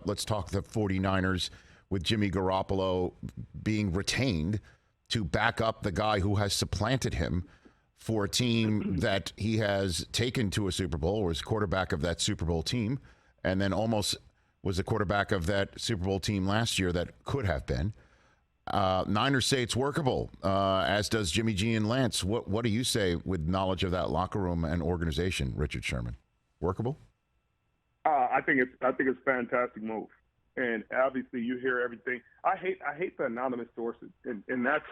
Let's talk the 49ers with Jimmy Garoppolo being retained to back up the guy who has supplanted him for a team that he has taken to a Super Bowl, or was quarterback of that Super Bowl team, and then almost was the quarterback of that Super Bowl team last year that could have been. Niners say it's workable, as does Jimmy G and Lance. What do you say with knowledge of that locker room and organization, Richard Sherman? Workable? I think it's a fantastic move, and obviously you hear everything. I hate the anonymous sources, and that's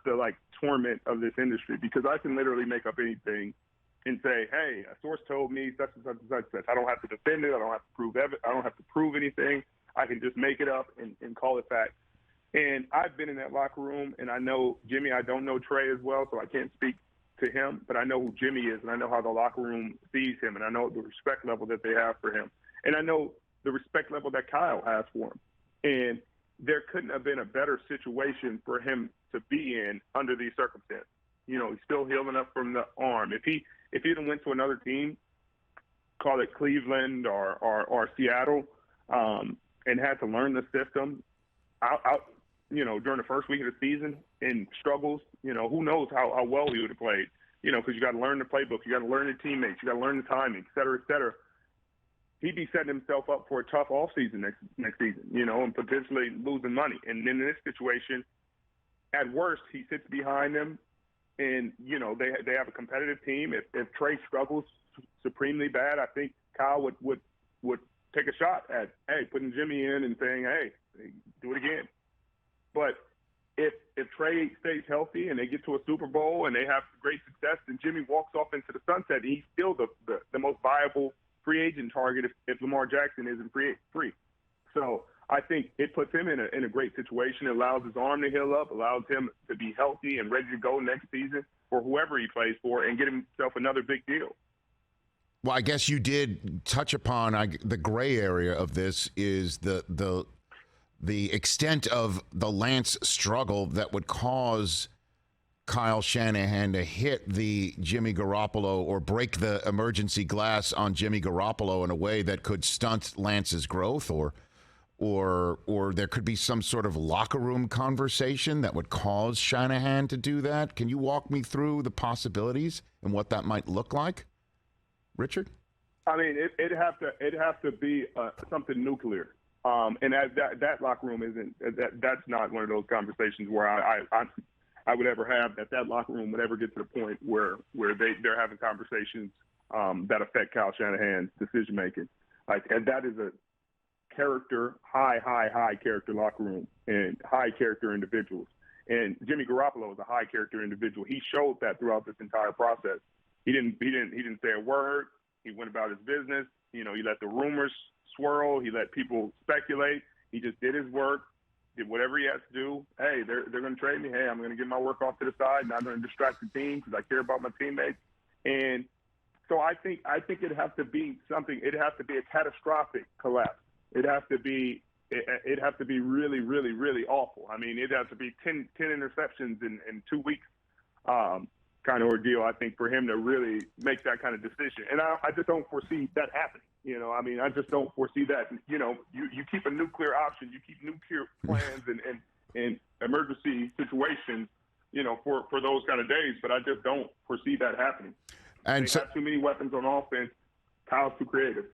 the torment of this industry, because I can literally make up anything and say, hey, a source told me such and such and such and such. I don't have to defend it. I don't have to prove I don't have to prove anything. I can just make it up and call it fact. And I've been in that locker room, and I know Jimmy. I don't know Trey as well, so I can't speak to him, but I know who Jimmy is, and I know how the locker room sees him, and I know the respect level that they have for him. And I know the respect level that Kyle has for him. And there couldn't have been a better situation for him to be in under these circumstances. You know, he's still healing up from the arm. If he'd have went to another team, call it Cleveland or Seattle, and had to learn the system out during the first week of the season and struggles, who knows how well he would have played, because you got to learn the playbook, you got to learn the teammates, you got to learn the timing, et cetera, et cetera. He'd be setting himself up for a tough offseason next season, and potentially losing money. And in this situation, at worst, he sits behind them, and, they have a competitive team. If Trey struggles supremely bad, I think Kyle would take a shot at, hey, putting Jimmy in and saying, hey, do it again. But if Trey stays healthy and they get to a Super Bowl and they have great success, then Jimmy walks off into the sunset, and he's still the most viable free agent target if Lamar Jackson isn't free. So I think it puts him in a great situation. It allows his arm to heal up, allows him to be healthy and ready to go next season for whoever he plays for and get himself another big deal. Well, I guess you did touch upon the gray area of this is the extent of the Lance struggle that would cause Kyle Shanahan to hit the Jimmy Garoppolo or break the emergency glass on Jimmy Garoppolo in a way that could stunt Lance's growth, or there could be some sort of locker room conversation that would cause Shanahan to do that. Can you walk me through the possibilities and what that might look like, Richard? I mean, it'd have to be something nuclear. And that locker room that's not one of those conversations where I would ever have that locker room would ever get to the point where they're having conversations that affect Kyle Shanahan's decision making. And that is a high character locker room and high character individuals. And Jimmy Garoppolo is a high character individual. He showed that throughout this entire process. He didn't say a word. He went about his business. He let the rumors swirl. He let people speculate. He just did his work, did whatever he has to do. Hey, they're going to trade me. Hey, I'm going to get my work off to the side. Not going to distract the team because I care about my teammates. And so I think it'd have to be something. It'd have to be a catastrophic collapse. It'd have to be really, really, really awful. I mean, it'd have to be 10 interceptions in 2 weeks kind of ordeal, I think, for him to really make that kind of decision. And I just don't foresee that happening. I just don't foresee that. You keep a nuclear option, you keep nuclear plans and emergency situations, for those kind of days. But I just don't foresee that happening. And they have too many weapons on offense. Kyle's too creative.